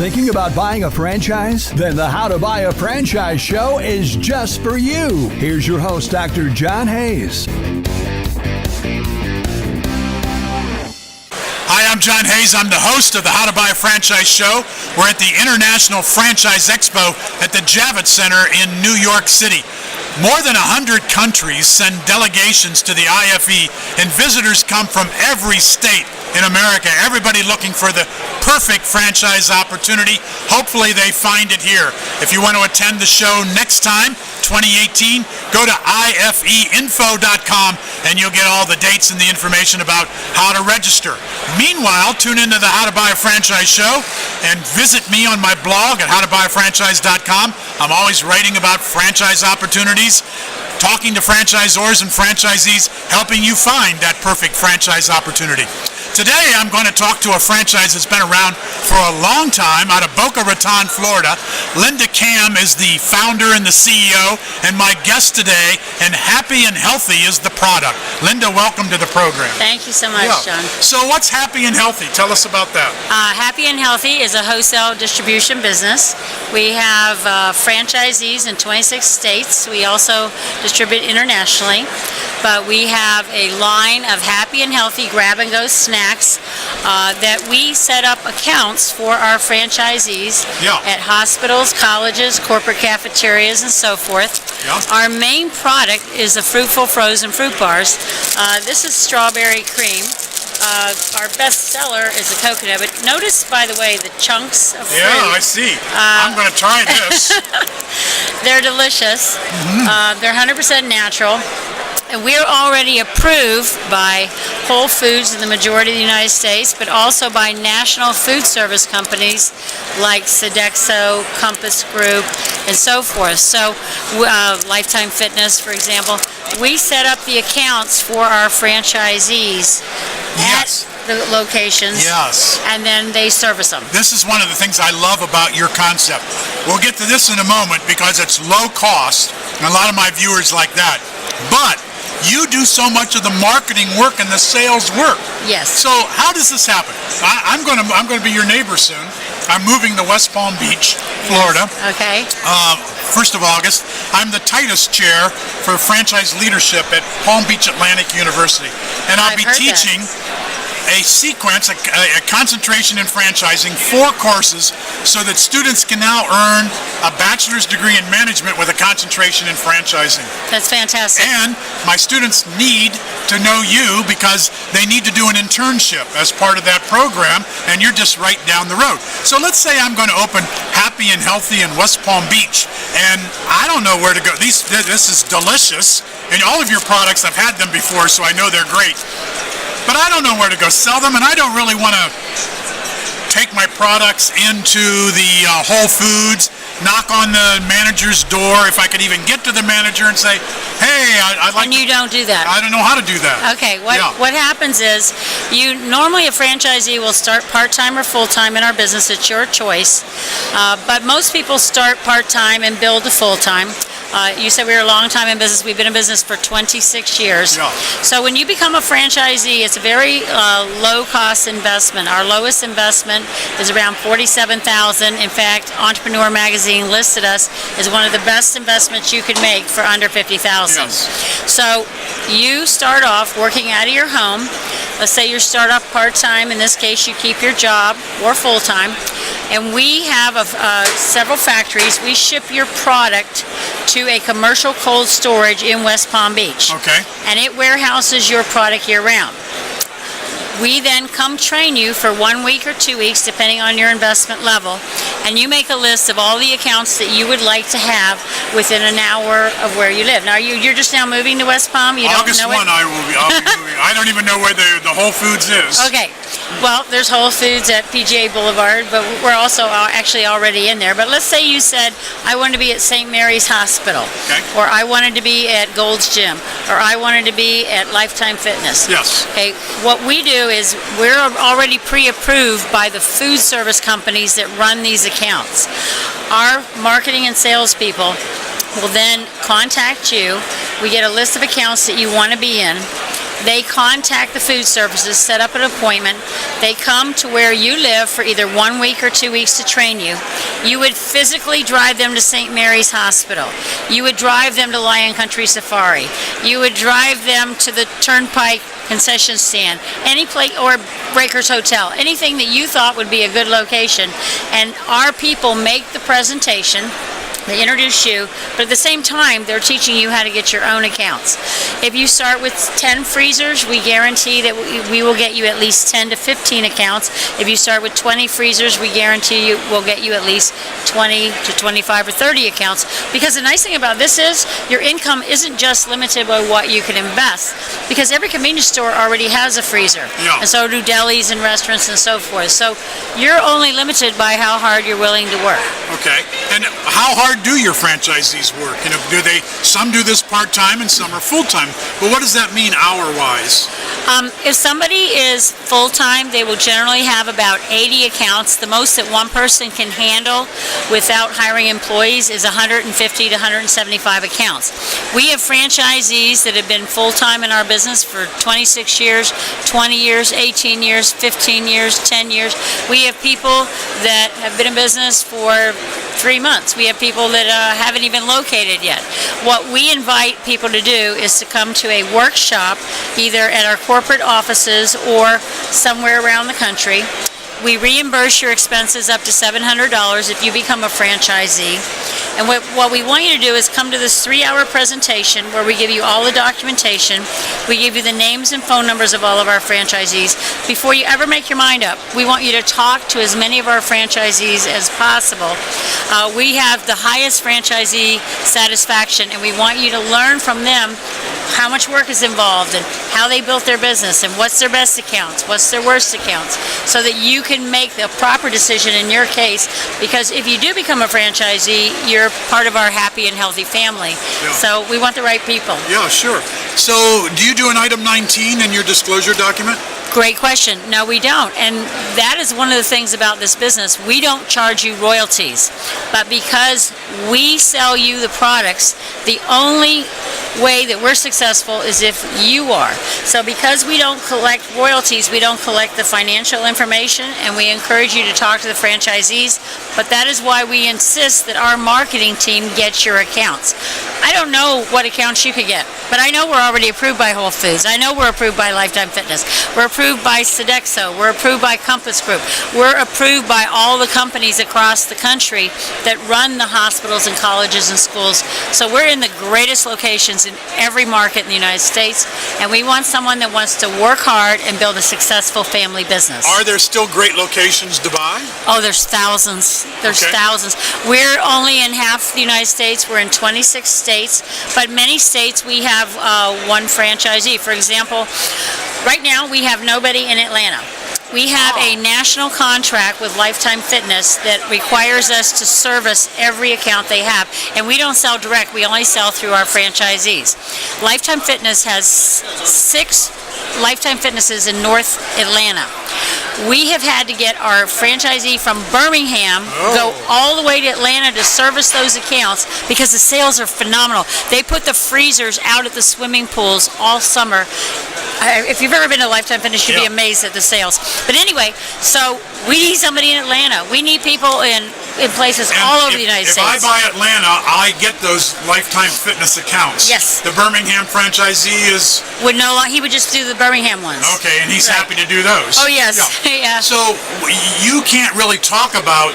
Thinking about buying a franchise? Then the How to Buy a Franchise show is just for you. Here's your host, Dr. John Hayes. Hi, I'm John Hayes. I'm the host of the How to Buy a Franchise show. We're at the International Franchise Expo at the Javits Center in New York City. More than 100 countries send delegations to the IFE, and visitors come from every state in America. Everybody looking for the perfect franchise opportunity. Hopefully they find it here. If you want to attend the show next time, 2018, go to ifeinfo.com and you'll get all the dates and the information about how to register. Meanwhile, tune into the How to Buy a Franchise show and visit me on my blog at howtobuyafranchise.com. I'm always writing about franchise opportunities, talking to franchisors and franchisees, helping you find that perfect franchise opportunity. Today, I'm going to talk to a franchise that's been around for a long time out of Boca Raton, Florida. Linda Kamm is the founder and the CEO, and my guest today, and Happy and Healthy is the product. Linda, welcome to the program. Thank you so much, John. So what's Happy and Healthy? Tell us about that. Happy and Healthy is a wholesale distribution business. We have franchisees in 26 states. We also distribute internationally. But we have a line of Happy and Healthy grab-and-go snacks that we set up accounts for our franchisees at hospitals, colleges, corporate cafeterias, and so forth. Our main product is the Fruitful Frozen Fruit Bars. This is strawberry cream. Our best seller is the coconut, but notice, by the way, the chunks of fruit. Yeah, I see. I'm going to try this. They're delicious. They're 100% natural. And we're already approved by Wholefoods in the majority of the United States, but also by national food service companies like Sodexo, Compass Group, and so forth. So Lifetime Fitness, for example. We set up the accounts for our franchisees at the locations, and then they service them. This is one of the things I love about your concept. We'll get to this in a moment because it's low cost, and a lot of my viewers like that. But you do so much of the marketing work and the sales work. Yes. So how does this happen? I'm going to be your neighbor soon. I'm moving to West Palm Beach, Florida. Yes. Okay. 1st of August. I'm the Titus Chair for Franchise Leadership at Palm Beach Atlantic University, and I'll be teaching a sequence, a concentration in franchising, 4 courses, so that students can now earn a bachelor's degree in management with a concentration in franchising. That's fantastic. And my students need to know you because they need to do an internship as part of that program, and you're just right down the road. So let's say I'm going to open Happy and Healthy in West Palm Beach, and I don't know where to go. This is delicious, and all of your products, I've had them before, so I know they're great. But I don't know where to go sell them, and I don't really want to take my products into the Wholefoods, knock on the manager's door, if I could even get to the manager and say, hey, I'd like And you don't do that. I don't know how to do that. Okay, what happens is, normally a franchisee will start part-time or full-time in our business. It's your choice. But most people start part-time and build to full-time. You said we were a long time in business. We've been in business for 26 years. So when you become a franchisee, it's a very low-cost investment. Our lowest investment is around $47,000. In fact, Entrepreneur Magazine listed us as one of the best investments you could make for under $50,000. So you start off working out of your home. Let's say you start off part-time. In this case, you keep your job, or full-time. And we have several factories. We ship your product to a commercial cold storage in West Palm Beach. Okay. And it warehouses your product year-round. We then come train you for 1 week or 2 weeks, depending on your investment level, and you make a list of all the accounts that you would like to have within an hour of where you live. Now, you're just now moving to West Palm? You don't August know 1, I'll be moving. I don't even know where the Wholefoods is. Okay. Well, there's Wholefoods at PGA Boulevard, but we're also actually already in there. But let's say you said, I wanted to be at St. Mary's Hospital, or I wanted to be at Gold's Gym, or I wanted to be at Lifetime Fitness. Yes. Okay. What we do is we're already pre-approved by the food service companies that run these accounts. Our marketing and sales people will then contact you. We get a list of accounts that you want to be in. They contact the food services, set up an appointment. They come to where you live for either 1 week or 2 weeks to train you. You would physically drive them to St. Mary's Hospital. You would drive them to Lion Country Safari. You would drive them to the Turnpike concession stand, any place, or Breakers Hotel, anything that you thought would be a good location. And our people make the presentation. They introduce you, but at the same time, they're teaching you how to get your own accounts. If you start with 10 freezers, we guarantee that we will get you at least 10 to 15 accounts. If you start with 20 freezers, we guarantee you we'll get you at least 20 to 25 or 30 accounts. Because the nice thing about this is your income isn't just limited by what you can invest, because every convenience store already has a freezer. Yeah. And so do delis and restaurants and so forth. So you're only limited by how hard you're willing to work. Okay. And how hard do your franchisees work? You know, some do this part-time and some are full-time, but what does that mean hour-wise? If somebody is full-time, they will generally have about 80 accounts. The most that one person can handle without hiring employees is 150 to 175 accounts. We have franchisees that have been full-time in our business for 26 years, 20 years, 18 years, 15 years, 10 years. We have people that have been in business for 3 months. We have people that haven't even located yet. What we invite people to do is to come to a workshop, either at our corporate offices or somewhere around the country. We reimburse your expenses up to $700 if you become a franchisee. And what we want you to do is come to this 3-hour presentation where we give you all the documentation. We give you the names and phone numbers of all of our franchisees. Before you ever make your mind up, we want you to talk to as many of our franchisees as possible. We have the highest franchisee satisfaction, and we want you to learn from them how much work is involved and how they built their business and what's their best accounts, what's their worst accounts, so that you can make the proper decision in your case. Because if you do become a franchisee, you're part of our happy and healthy family. Yeah. So we want the right people. Yeah, sure. So do you do an item 19 in your disclosure document? Great question. No, we don't. And that is one of the things about this business. We don't charge you royalties. But because we sell you the products, the only way that we're successful is if you are. So because we don't collect royalties, we don't collect the financial information, and we encourage you to talk to the franchisees. But that is why we insist that our marketing team gets your accounts. I don't know what accounts you could get, but I know we're already approved by Wholefoods. I know we're approved by Lifetime Fitness. We're approved by Sodexo. We're approved by Compass Group. We're approved by all the companies across the country that run the hospitals and colleges and schools. So we're in the greatest locations in every market in the United States, and we want someone that wants to work hard and build a successful family business. Are there still great locations to buy? Oh, there's thousands. There's Okay. thousands. We're only in half the United States. We're in 26 states, but many states we have one franchisee. For example, right now we have nobody in Atlanta. We have a national contract with Lifetime Fitness that requires us to service every account they have. And we don't sell direct, we only sell through our franchisees. Lifetime Fitness has 6 Lifetime Fitnesses in North Atlanta. We have had to get our franchisee from Birmingham go all the way to Atlanta to service those accounts because the sales are phenomenal. They put the freezers out at the swimming pools all summer. If you've ever been to Lifetime Fitness, you'd be amazed at the sales. But anyway, so we need somebody in Atlanta. We need people in places all over the United States. If I buy Atlanta, I get those Lifetime Fitness accounts. Yes. The Birmingham franchisee is... He would just do the Birmingham ones. Okay, and he's happy to do those. Oh, yes. Yeah. Yeah. So you can't really talk about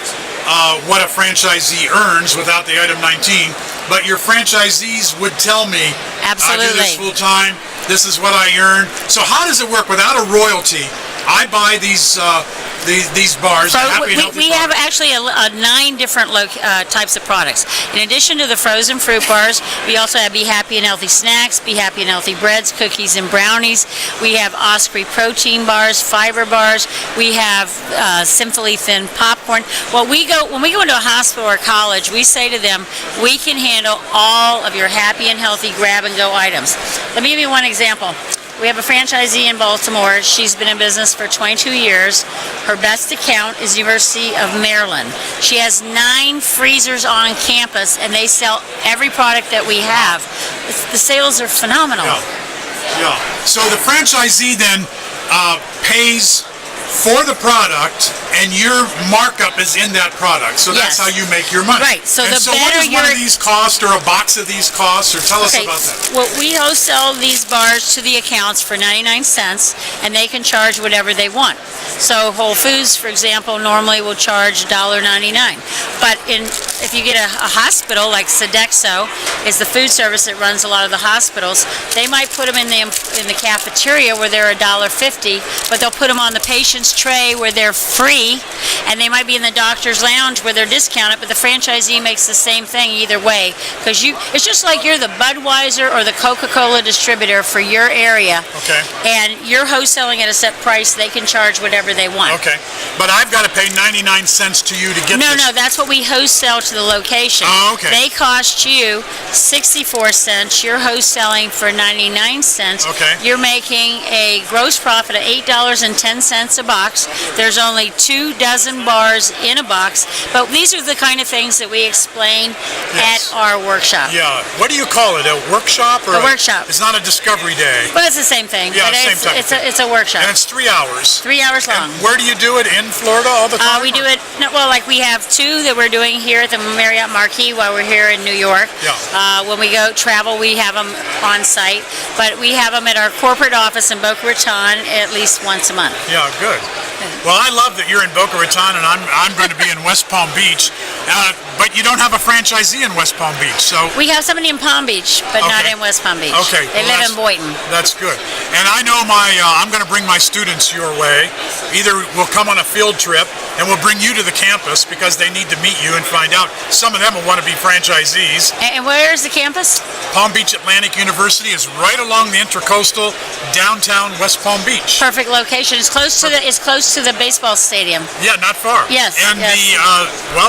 what a franchisee earns without the item 19, but your franchisees would tell me, Absolutely. I do this full time, this is what I earn. So how does it work without a royalty? I buy these bars. So Happy and Healthy we have actually 9 different types of products. In addition to the frozen fruit bars, we also have Be Happy and Healthy Snacks, Be Happy and Healthy Breads, Cookies, and Brownies. We have Osprey Protein Bars, Fiber Bars. We have Simply Thin Popcorn. When we go into a hospital or college, we say to them, we can handle all of your happy and healthy grab-and-go items. Let me give you one example. We have a franchisee in Baltimore. She's been in business for 22 years. Her best account is University of Maryland. She has 9 freezers on campus, and they sell every product that we have. The sales are phenomenal. Yeah. Yeah. So the franchisee then pays for the product, and your markup is in that product. So that's Yes. how you make your money. Right. So and the so what better does one of your- these cost, or a box of these cost, or tell us about that? Well, we wholesale these bars to the accounts for 99 cents, and they can charge whatever they want. So Wholefoods, for example, normally will charge $1.99. But if you get a hospital like Sodexo, is the food service that runs a lot of the hospitals, they might put them in the cafeteria where they're $1.50, but they'll put them on the patient's tray where they're free, and they might be in the doctor's lounge where they're discounted, but the franchisee makes the same thing either way, because it's just like you're the Budweiser or the Coca-Cola distributor for your area. Okay. And you're wholesaling at a set price, they can charge whatever they want. Okay. But I've got to pay 99 cents to you to get No, this. no, that's what we wholesale to the location. Oh, okay. They cost you 64 cents. You're wholesaling for 99 cents. Okay. You're making a gross profit of $8.10 a box. There's only 2 dozen bars in a box, but these are the kind of things that we explain Yes. at our workshop. Yeah. What do you call it? A workshop? Or A workshop. It's not a discovery day. But it's the same thing. Yeah, but same it's, type of it's, thing. it's a workshop. And it's 3 hours. 3 hours long. And where do you do it? In Florida all the time? We do or- it, no, well, like we have 2 that we're doing here at the Marriott Marquis while we're here in New York. Yeah. When we go travel, we have them on site, but we have them at our corporate office in Boca Raton at least once a month. Yeah, good. Well, I love that you're in Boca Raton, and I'm going to be in West Palm Beach, but you don't have a franchisee in West Palm Beach, so... We have somebody in Palm Beach, but not Okay. in West Palm Beach. Okay. They well, live in Boynton. That's good. And I know I'm going to bring my students your way. Either we'll come on a field trip, and we'll bring you to the campus because they need to meet you and find out. Some of them will want to be franchisees. And where is the campus? Palm Beach Atlantic University is right along the Intracoastal, downtown West Palm Beach. Perfect location. It's close to the baseball stadium. Yeah, not far. Yes, And yes.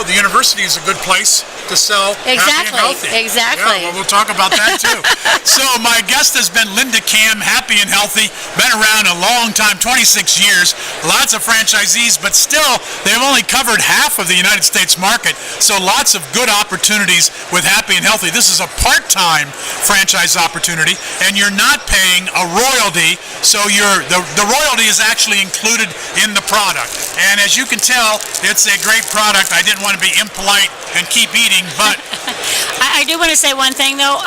the university is a good place to sell happy Exactly, and healthy. exactly. Yeah, well, we'll talk about that too. So my guest has been Linda Kamm, happy and healthy, been around a long time, 26 years, lots of franchisees, but still they've only covered half of the United States market, so lots of good opportunities with happy and healthy. This is a part-time franchise opportunity, and you're not paying a royalty, so the royalty is actually included in the product. And as you can tell, it's a great product. I didn't want to be impolite and keep eating, but I do want to say one thing though.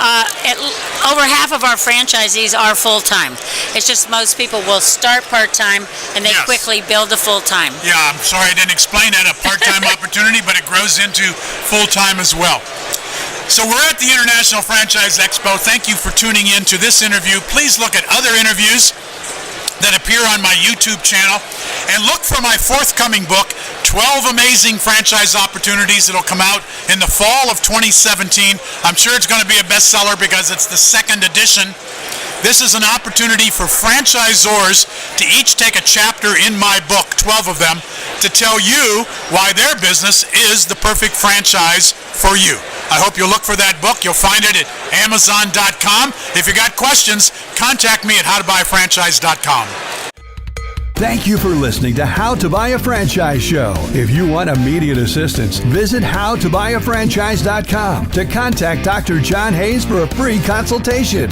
Over half of our franchisees are full-time. It's just most people will start part-time and they Yes. quickly build to full-time. yeah, I'm sorry I didn't explain that, a part-time opportunity, but it grows into full-time as well. So we're at the International Franchise Expo. Thank you for tuning in to this interview. Please look at other interviews that appear on my YouTube channel, and look for my forthcoming book, 12 Amazing Franchise Opportunities. It'll come out in the fall of 2017. I'm sure it's going to be a bestseller because it's the 2nd edition. This is an opportunity for franchisors to each take a chapter in my book, 12 of them, to tell you why their business is the perfect franchise for you. I hope you'll look for that book. You'll find it at Amazon.com. If you got questions, contact me at howtobuyafranchise.com. Thank you for listening to How to Buy a Franchise Show. If you want immediate assistance, visit howtobuyafranchise.com to contact Dr. John Hayes for a free consultation.